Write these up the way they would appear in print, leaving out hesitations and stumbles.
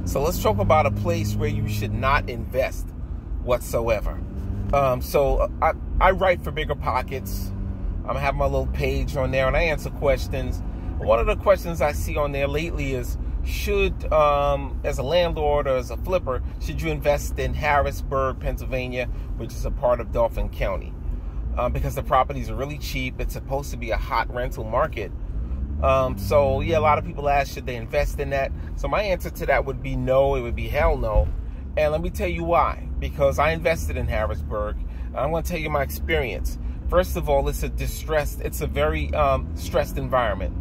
So let's talk about a place where you should not invest whatsoever. I write for Bigger Pockets. I have my little page on there, and I answer questions. One of the questions I see on there lately is, should, as a landlord or as a flipper, should you invest in Harrisburg, Pennsylvania, which is a part of Dauphin County? Because the properties are really cheap. It's supposed to be a hot rental market. So yeah, a lot of people ask, should they invest in that? So my answer to that would be no. It would be hell no. And let me tell you why. Because I invested in Harrisburg. And I'm going to tell you my experience. First of all, it's a very stressed environment.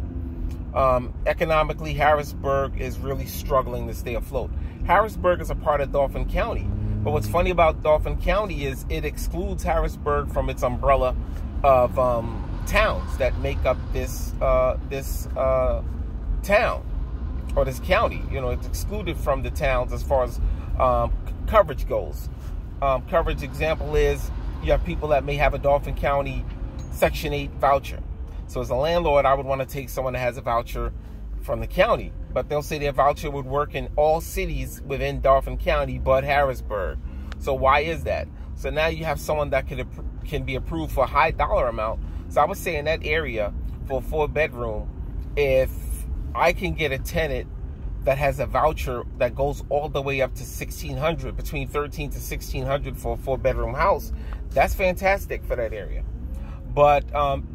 Economically, Harrisburg is really struggling to stay afloat. Harrisburg is a part of Dauphin County. But what's funny about Dauphin County is it excludes Harrisburg from its umbrella of towns that make up this town or this county. You know, it's excluded from the towns as far as coverage goes. Coverage example is you have people that may have a Dauphin County Section 8 voucher. So as a landlord, I would want to take someone that has a voucher from the county, but they'll say their voucher would work in all cities within Dauphin County but Harrisburg. So why is that? So now you have someone that can be approved for a high dollar amount. So I would say in that area for a 4-bedroom, if I can get a tenant that has a voucher that goes all the way up to $1,600, between $1,300 to $1,600 for a 4-bedroom house, that's fantastic for that area. But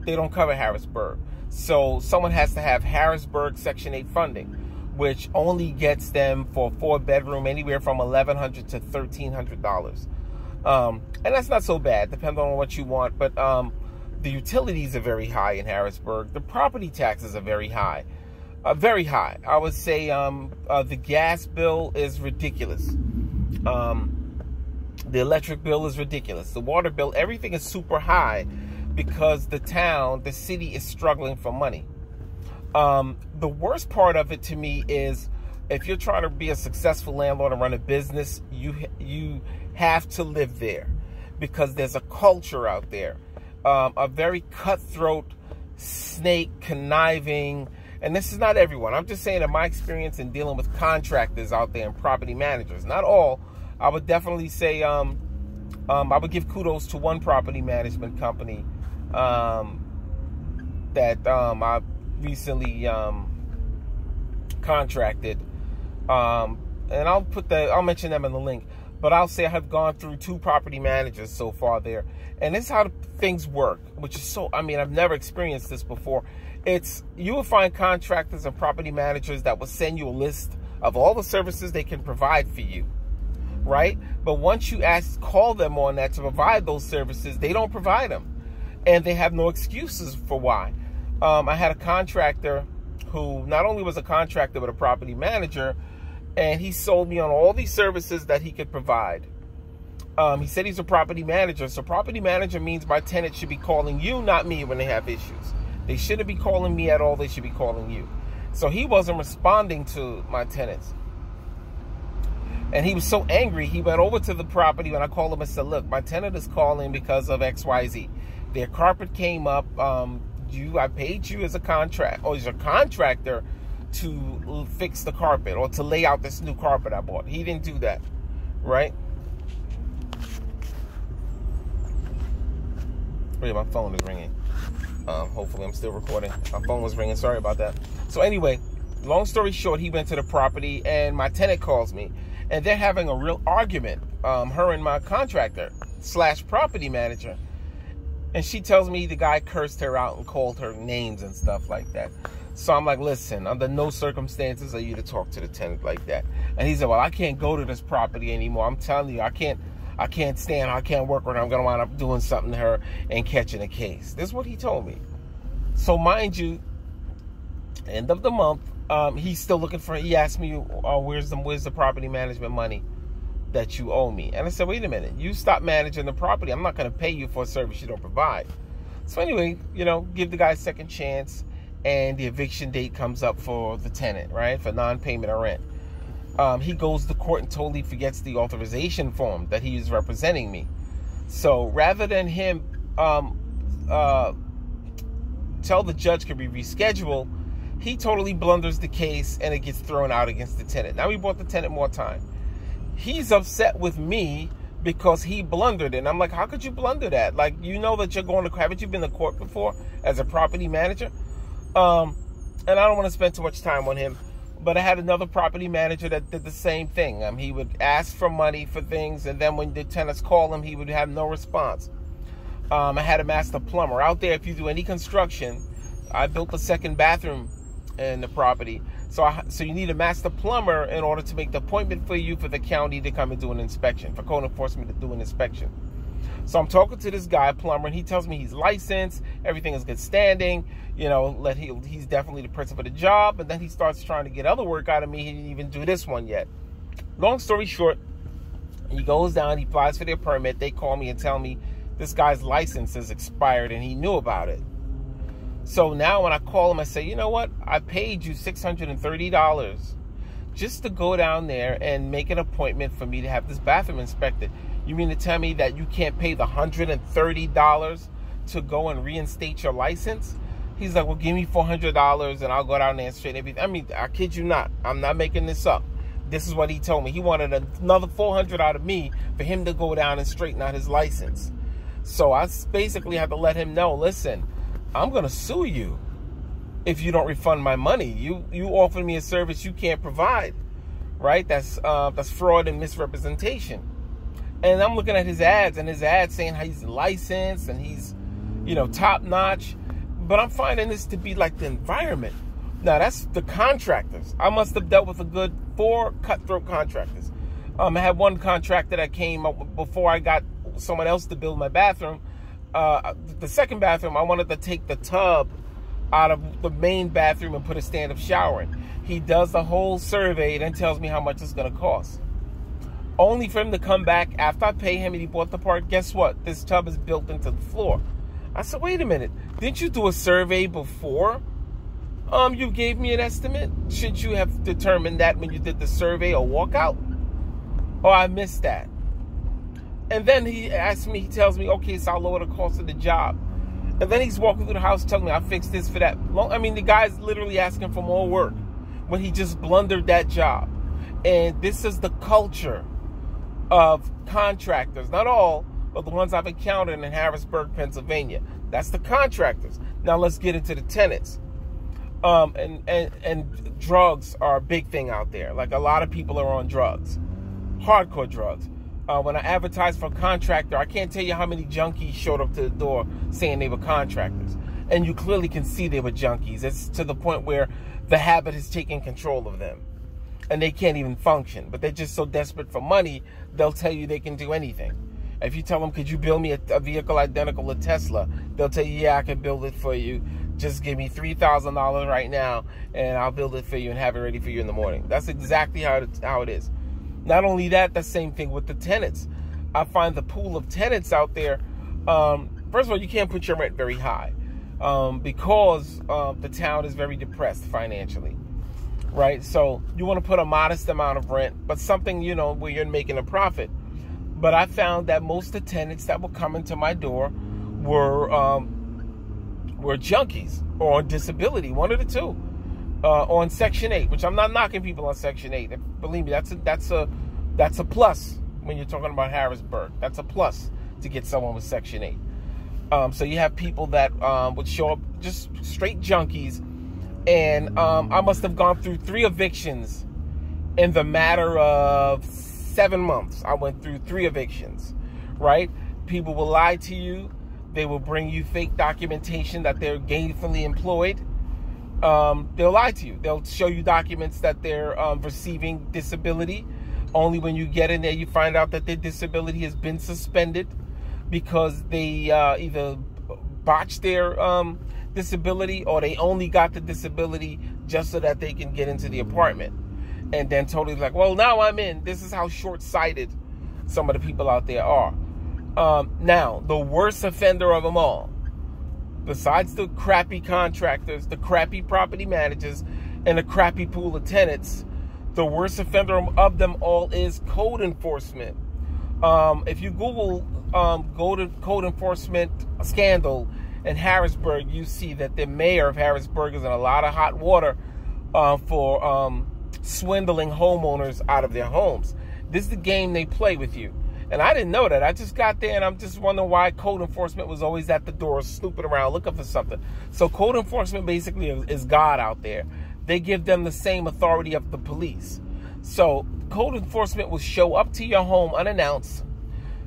they don't cover Harrisburg. So someone has to have Harrisburg Section 8 funding, which only gets them for a 4-bedroom anywhere from $1,100 to $1,300. And that's not so bad, depending on what you want. But the utilities are very high in Harrisburg. The property taxes are very high. Very high. I would say the gas bill is ridiculous. The electric bill is ridiculous. The water bill, everything is super high because the city is struggling for money. The worst part of it to me is if you're trying to be a successful landlord and run a business, you have to live there because there's a culture out there. A very cutthroat, snake, conniving, and this is not everyone. I'm just saying that my experience in dealing with contractors out there and property managers, not all, I would definitely say I would give kudos to one property management company that I recently contracted, and I'll mention them in the link. But I'll say I have gone through 2 property managers so far there. And this is how things work, which is I've never experienced this before. You will find contractors and property managers that will send you a list of all the services they can provide for you, right? But once you call them on that to provide those services, they don't provide them. And they have no excuses for why. I had a contractor who not only was a contractor, but a property manager, and he sold me on all these services that he could provide. He said he's a property manager. So property manager means my tenant should be calling you, not me, when they have issues. They shouldn't be calling me at all. They should be calling you. So he wasn't responding to my tenants. And he was so angry, he went over to the property when I called him and said, look, my tenant is calling because of XYZ. Their carpet came up. I paid you as a contractor to fix the carpet or to lay out this new carpet I bought. He didn't do that, right? Oh yeah, my phone is ringing. Hopefully I'm still recording. My phone was ringing. Sorry about that. So anyway, long story short, he went to the property and my tenant calls me and they're having a real argument, her and my contractor / property manager. And she tells me the guy cursed her out and called her names and stuff like that. So I'm like, listen, under no circumstances are you to talk to the tenant like that. And he said, well, I can't go to this property anymore. I'm telling you, I can't stand her. I can't work with her. I'm going to wind up doing something to her and catching a case. This is what he told me. So mind you, end of the month, he's still looking for, he asked me, where's the property management money that you owe me? And I said, wait a minute, you stop managing the property. I'm not going to pay you for a service you don't provide. So anyway, give the guy a second chance. And the eviction date comes up for the tenant, right? For non-payment of rent. He goes to court and totally forgets the authorization form that he is representing me. So rather than him tell the judge could be rescheduled, He totally blunders the case, and it gets thrown out against the tenant. Now we bought the tenant more time. He's upset with me because he blundered it. And I'm like, how could you blunder that? Like, you know that you're going to, haven't you been to court before as a property manager? And I don't want to spend too much time on him, but I had another property manager that did the same thing. He would ask for money for things, and then when the tenants call him, he would have no response. I had a master plumber out there. If you do any construction, I built a second bathroom in the property. So you need a master plumber in order to make the appointment for you for the county to come and do an inspection, for code enforcement to do an inspection. So I'm talking to this guy, plumber, and he tells me he's licensed, everything is good standing, you know, he's definitely the person for the job. And then he starts trying to get other work out of me. He didn't even do this one yet. Long story short, he goes down, he applies for their permit. They call me and tell me this guy's license is expired, and he knew about it. So now when I call him, I say, you know what? I paid you $630 just to go down there and make an appointment for me to have this bathroom inspected. You mean to tell me that you can't pay the $130 to go and reinstate your license? He's like, well, give me $400 and I'll go down there and straighten everything. I mean, I kid you not. I'm not making this up. This is what he told me. He wanted another $400 out of me for him to go down and straighten out his license. So I basically had to let him know, listen, I'm going to sue you if you don't refund my money. You offered me a service you can't provide, right? That's fraud and misrepresentation. And I'm looking at his ads, and his ads saying how he's licensed and he's, you know, top notch. But I'm finding this to be like the environment. Now, that's the contractors. I must have dealt with a good 4 cutthroat contractors. I had one contractor that came up before I got someone else to build my bathroom. The second bathroom, I wanted to take the tub out of the main bathroom and put a stand-up shower in. He does the whole survey and then tells me how much it's going to cost. Only for him to come back after I pay him and he bought the part. Guess what? This tub is built into the floor. I said, wait a minute. Didn't you do a survey before you gave me an estimate? Shouldn't you have determined that when you did the survey or walkout? Oh, I missed that. And then he tells me, okay, so I'll lower the cost of the job. And then he's walking through the house telling me I fixed this for that. I mean, the guy's literally asking for more work when he just blundered that job. And this is the culture of contractors. Not all, but the ones I've encountered in Harrisburg, Pennsylvania. That's the contractors. Now let's get into the tenants. And drugs are a big thing out there. Like, a lot of people are on drugs. Hardcore drugs. When I advertised for a contractor, I can't tell you how many junkies showed up to the door saying they were contractors. And you clearly can see they were junkies. It's to the point where the habit has taken control of them. And they can't even function. But they're just so desperate for money, they'll tell you they can do anything. If you tell them, could you build me a vehicle identical to Tesla? They'll tell you, yeah, I can build it for you. Just give me $3,000 right now, and I'll build it for you and have it ready for you in the morning. That's exactly how it is. Not only that, the same thing with the tenants. I find the pool of tenants out there, first of all, you can't put your rent very high because the town is very depressed financially, right? So you want to put a modest amount of rent, but something, you know, where you're making a profit. But I found that most of the tenants that were coming to my door were junkies or on disability, one of the two. On Section 8, which I'm not knocking people on Section 8. Believe me, that's a plus when you're talking about Harrisburg. That's a plus to get someone with Section 8. So you have people that would show up just straight junkies, and I must have gone through 3 evictions in the matter of 7 months. I went through 3 evictions, right? People will lie to you. They will bring you fake documentation that they're gainfully employed. They'll lie to you. They'll show you documents that they're receiving disability. Only when you get in there, you find out that their disability has been suspended because they either botched their disability, or they only got the disability just so that they can get into the apartment. And then totally like, well, now I'm in. This is how short-sighted some of the people out there are. Now, the worst offender of them all, besides the crappy contractors, the crappy property managers, and the crappy pool of tenants, the worst offender of them all is code enforcement. If you Google code enforcement scandal in Harrisburg, you see that the mayor of Harrisburg is in a lot of hot water for swindling homeowners out of their homes. This is the game they play with you. And I didn't know that. I just got there, and I'm just wondering why code enforcement was always at the door, snooping around, looking for something. So code enforcement basically is God out there. They give them the same authority of the police. So code enforcement will show up to your home unannounced,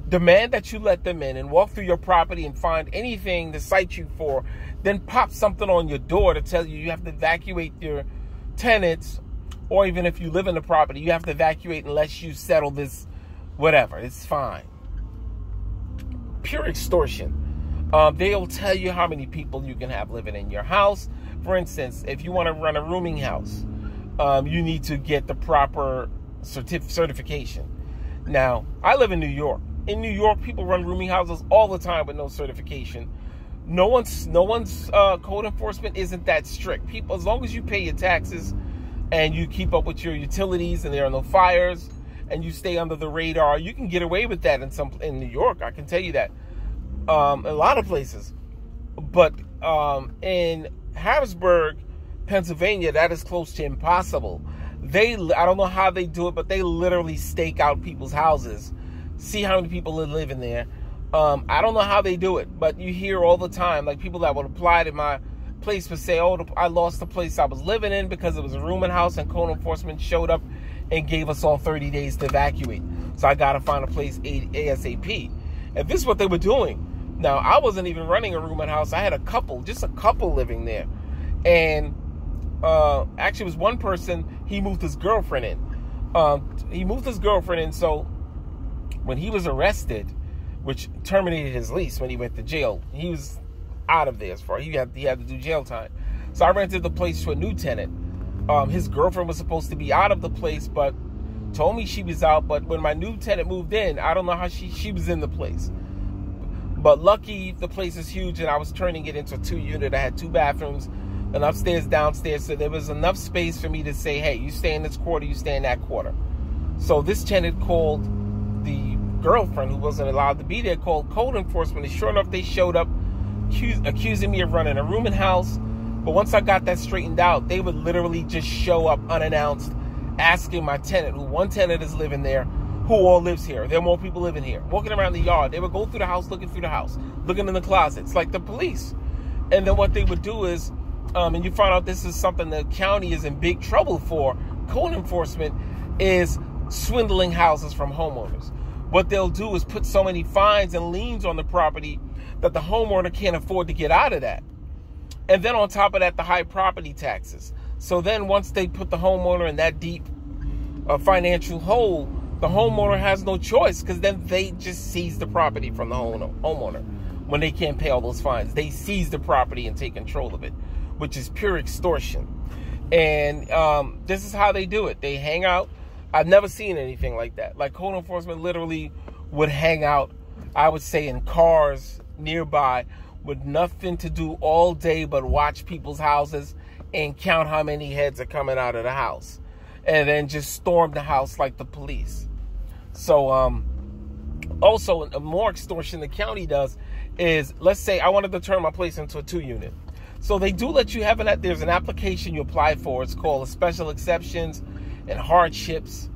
demand that you let them in, and walk through your property and find anything to cite you for, then pop something on your door to tell you you have to evacuate your tenants, or even if you live in the property, you have to evacuate unless you settle this, whatever. It's fine. Pure extortion. They'll tell you how many people you can have living in your house. For instance, if you want to run a rooming house, you need to get the proper certification. Now, I live in New York. In New York, people run rooming houses all the time with no certification. No one's code enforcement isn't that strict. People, as long as you pay your taxes and you keep up with your utilities and there are no fires and you stay under the radar, you can get away with that in New York. I can tell you that. A lot of places. But in Harrisburg, Pennsylvania, that is close to impossible. I don't know how they do it, but they literally stake out people's houses, see how many people live in there. I don't know how they do it, but you hear all the time, like people that would apply to my place would say, oh, I lost the place I was living in because it was a rooming house, and code enforcement showed up and gave us all 30 days to evacuate. So I got to find a place ASAP. And this is what they were doing. Now, I wasn't even running a rooming house. I had just a couple living there. And actually, it was one person, he moved his girlfriend in. So when he was arrested, which terminated his lease when he went to jail, he was out of there as far. He had to do jail time. So I rented the place to a new tenant. His girlfriend was supposed to be out of the place, but told me she was out. But when my new tenant moved in, I don't know how she was in the place. But lucky, the place is huge, and I was turning it into a 2-unit. I had 2 bathrooms, an upstairs, downstairs, so there was enough space for me to say, hey, you stay in this quarter, you stay in that quarter. So this tenant called the girlfriend, who wasn't allowed to be there, called code enforcement, and sure enough, they showed up accusing me of running a rooming house. But once I got that straightened out, they would literally just show up unannounced, asking my tenant, one tenant is living there, who all lives here. There are more people living here. Walking around the yard. They would go through the house, looking through the house, looking in the closets, like the police. And then what they would do is, and you find out this is something the county is in big trouble for, code enforcement, is swindling houses from homeowners. What they'll do is put so many fines and liens on the property that the homeowner can't afford to get out of that. And then on top of that, the high property taxes. So then once they put the homeowner in that deep financial hole, the homeowner has no choice, because then they just seize the property from the homeowner. When they can't pay all those fines, they seize the property and take control of it, which is pure extortion. And this is how they do it. They hang out. I've never seen anything like that. Like, code enforcement literally would hang out, I would say, in cars nearby with nothing to do all day but watch people's houses and count how many heads are coming out of the house, and then just storm the house like the police. So also, more extortion the county does is, let's say I wanted to turn my place into a 2-unit. So they do let you have there's an application you apply for. It's called a special exceptions and hardships.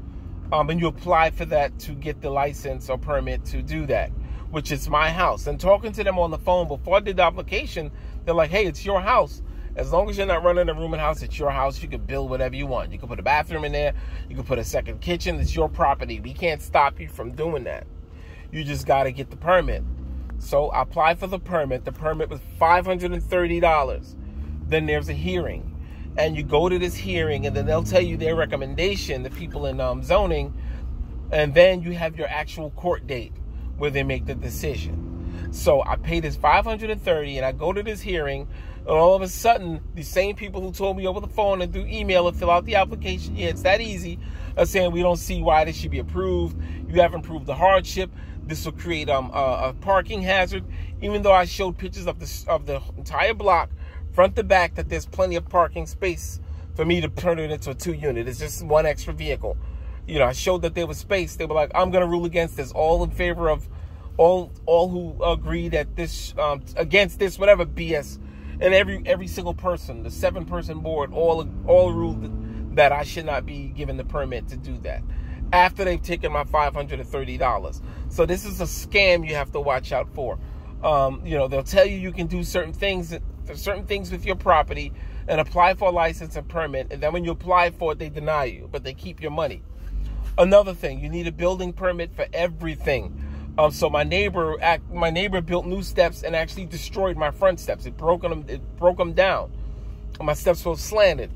And you apply for that to get the license or permit to do that, which is my house. And talking to them on the phone before I did the application, they're like, hey, it's your house. As long as you're not running a rooming house, it's your house. You can build whatever you want. You can put a bathroom in there. You can put a second kitchen. It's your property. We can't stop you from doing that. You just got to get the permit. So I applied for the permit. The permit was $530. Then there's a hearing. And you go to this hearing, and then they'll tell you their recommendation, the people in zoning. And then you have your actual court date where they make the decision. So I paid this $530, and I go to this hearing. And all of a sudden, the same people who told me over the phone and through email and fill out the application, yeah, it's that easy, are saying we don't see why this should be approved. You haven't proved the hardship. This will create a parking hazard. Even though I showed pictures of the entire block, front to back, that there's plenty of parking space for me to turn it into a 2-unit. It's just one extra vehicle. You know, I showed that there was space. They were like, I'm going to rule against this, all in favor of all who agree that this against this whatever BS, and every single person, the 7-person board, all ruled that I should not be given the permit to do that after they've taken my $530. So this is a scam you have to watch out for. They'll tell you can do certain things with your property and apply for a license and permit, and then when you apply for it, they deny you, but they keep your money. Another thing, you need a building permit for everything. So my neighbor built new steps and actually destroyed my front steps. It broke them down. My steps were slanted.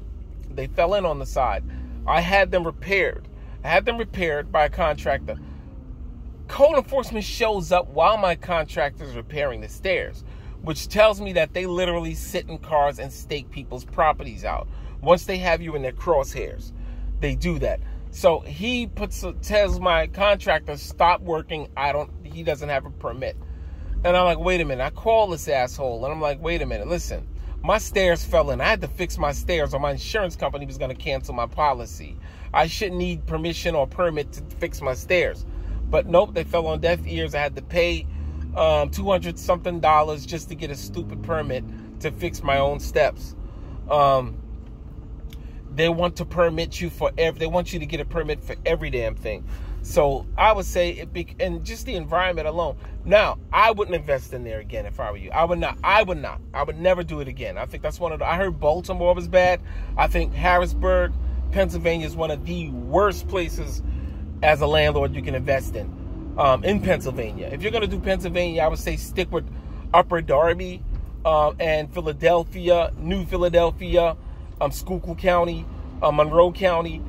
They fell in on the side. I had them repaired. By a contractor. Code enforcement shows up while my contractor is repairing the stairs, which tells me that they literally sit in cars and stake people's properties out. Once they have you in their crosshairs, they do that. So he tells my contractor, stop working. He doesn't have a permit. And I'm like, wait a minute. I call this asshole and I'm like, wait a minute. Listen, my stairs fell in. I had to fix my stairs or my insurance company was going to cancel my policy. I shouldn't need permission or permit to fix my stairs. But nope, they fell on deaf ears. I had to pay $200 something just to get a stupid permit to fix my own steps. They want to permit you they want you to get a permit for every damn thing. So I would say and just the environment alone. Now, I wouldn't invest in there again if I were you. I would not. I would never do it again. I think that's I heard Baltimore was bad. I think Harrisburg, Pennsylvania is one of the worst places as a landlord you can invest in Pennsylvania. If you're going to do Pennsylvania, I would say stick with Upper Darby and Philadelphia, New Philadelphia, Schuylkill County, Monroe County,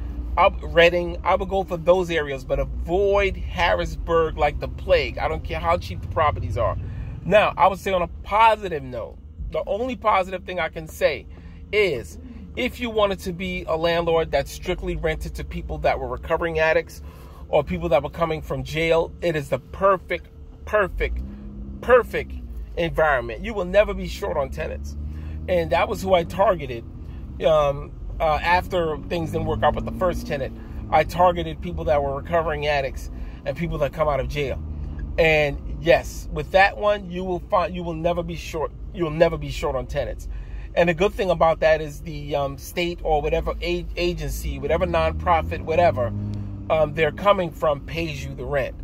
Reading. I would go for those areas, but avoid Harrisburg like the plague. I don't care how cheap the properties are. Now, I would say on a positive note, the only positive thing I can say is if you wanted to be a landlord that strictly rented to people that were recovering addicts or people that were coming from jail, it is the perfect environment. You will never be short on tenants. And that was who I targeted. After things didn't work out with the first tenant, I targeted people that were recovering addicts and people that come out of jail. And yes, with that one, you will never be short. You'll never be short on tenants. And the good thing about that is the state or whatever agency, whatever nonprofit, whatever they're coming from pays you the rent,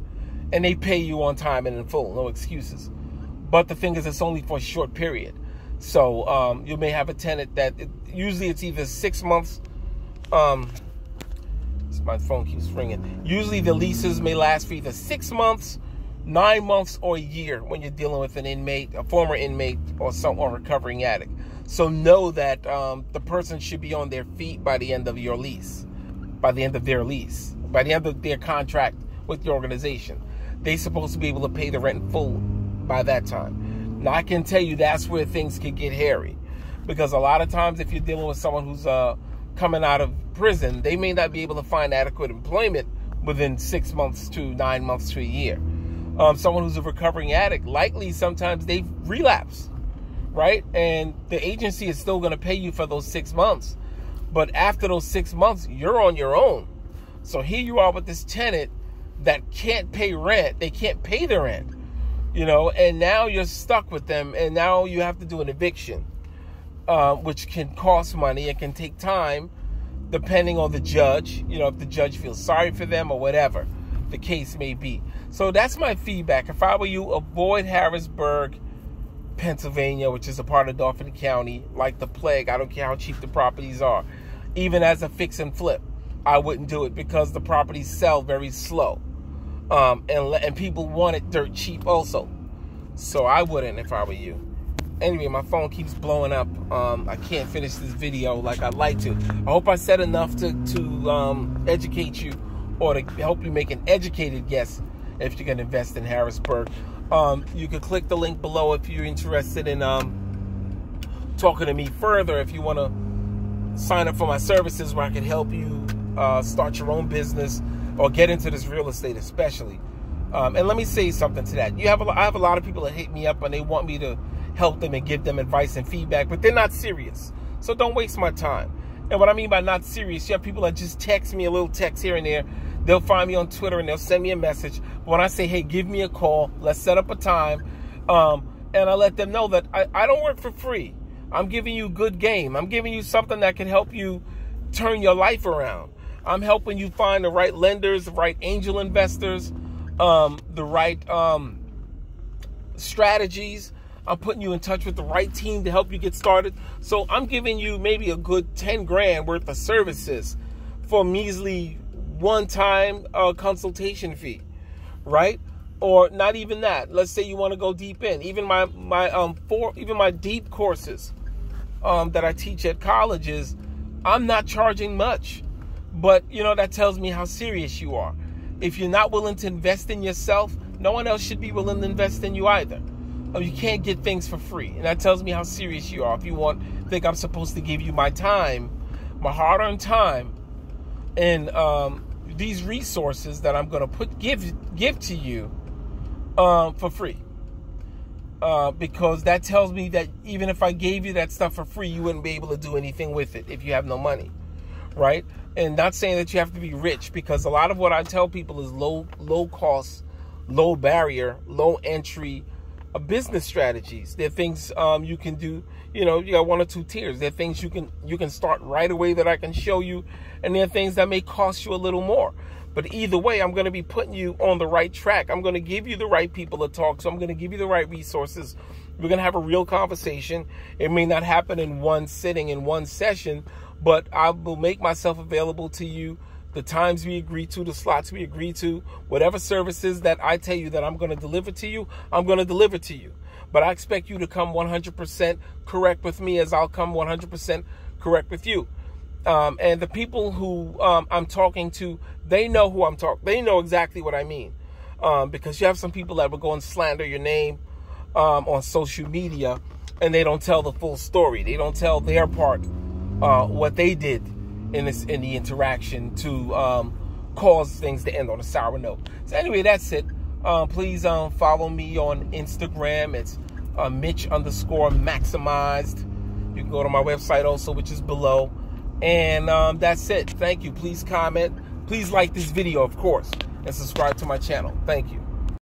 and they pay you on time and in full, no excuses. But the thing is, it's only for a short period. So you may have a tenant that usually it's either 6 months. My phone keeps ringing. Usually the leases may last for either 6 months, 9 months, or a year when you're dealing with an inmate, a former inmate, or recovering addict. So know that the person should be on their feet by the end of your lease, by the end of their lease, by the end of their contract with the organization. They're supposed to be able to pay the rent in full by that time. Now, I can tell you that's where things can get hairy, because a lot of times if you're dealing with someone who's coming out of prison, they may not be able to find adequate employment within 6 months to 9 months to a year. Someone who's a recovering addict, likely sometimes they relapse, right? And the agency is still going to pay you for those 6 months. But after those 6 months, you're on your own. So here you are with this tenant that can't pay rent. They can't pay the rent. And now you're stuck with them, and now you have to do an eviction, which can cost money. It can take time, depending on the judge, if the judge feels sorry for them or whatever the case may be. So that's my feedback. If I were you, avoid Harrisburg, Pennsylvania, which is a part of Dauphin County, like the plague. I don't care how cheap the properties are. Even as a fix and flip, I wouldn't do it because the properties sell very slow. And people want it dirt cheap also. So I wouldn't if I were you. Anyway, my phone keeps blowing up. I can't finish this video like I'd like to. I hope I said enough to educate you or to help you make an educated guess if you're going to invest in Harrisburg. You can click the link below if you're interested in talking to me further. If you want to sign up for my services where I can help you start your own business or get into this real estate especially. And let me say something to that. I have a lot of people that hit me up and they want me to help them and give them advice and feedback, but they're not serious. So don't waste my time. And what I mean by not serious, you have people that just text me a little text here and there. they'll find me on Twitter and they'll send me a message. But when I say, hey, give me a call, let's set up a time, and I let them know that I don't work for free. I'm giving you good game. I'm giving you something that can help you turn your life around. I'm helping you find the right lenders, the right angel investors, the right strategies. I'm putting you in touch with the right team to help you get started. So I'm giving you maybe a good 10 grand worth of services for a measly one-time consultation fee, right? Or not even that. Let's say you want to go deep in. Even my deep courses that I teach at colleges, I'm not charging much. But, you know, that tells me how serious you are. If you're not willing to invest in yourself, no one else should be willing to invest in you either. You can't get things for free. And that tells me how serious you are. If you think I'm supposed to give you my time, my hard-earned time, and these resources that I'm going to give to you for free. Because that tells me that even if I gave you that stuff for free, you wouldn't be able to do anything with it if you have no money, right? And not saying that you have to be rich, because a lot of what I tell people is low cost, low barrier, low entry business strategies. They're things you can do. You know, you got one or two tiers. There are things you can start right away that I can show you, and there are things that may cost you a little more. But either way, I'm going to be putting you on the right track. I'm going to give you the right people to talk. So I'm going to give you the right resources. We're going to have a real conversation. It may not happen in one sitting, in one session, but I will make myself available to you. The times we agree to, the slots we agree to, whatever services that I tell you that I'm going to deliver to you, I'm going to deliver to you. But I expect you to come 100% correct with me, as I'll come 100% correct with you. And the people who I'm talking to, they know who I'm talking. They know exactly what I mean. Because you have some people that will go and slander your name on social media, and they don't tell the full story. They don't tell their part, what they did in the interaction to cause things to end on a sour note. So anyway, that's it. Please follow me on Instagram. It's mitch_maximized. You can go to my website also, which is below. And that's it. Thank you. Please comment. Please like this video, of course, and subscribe to my channel. Thank you.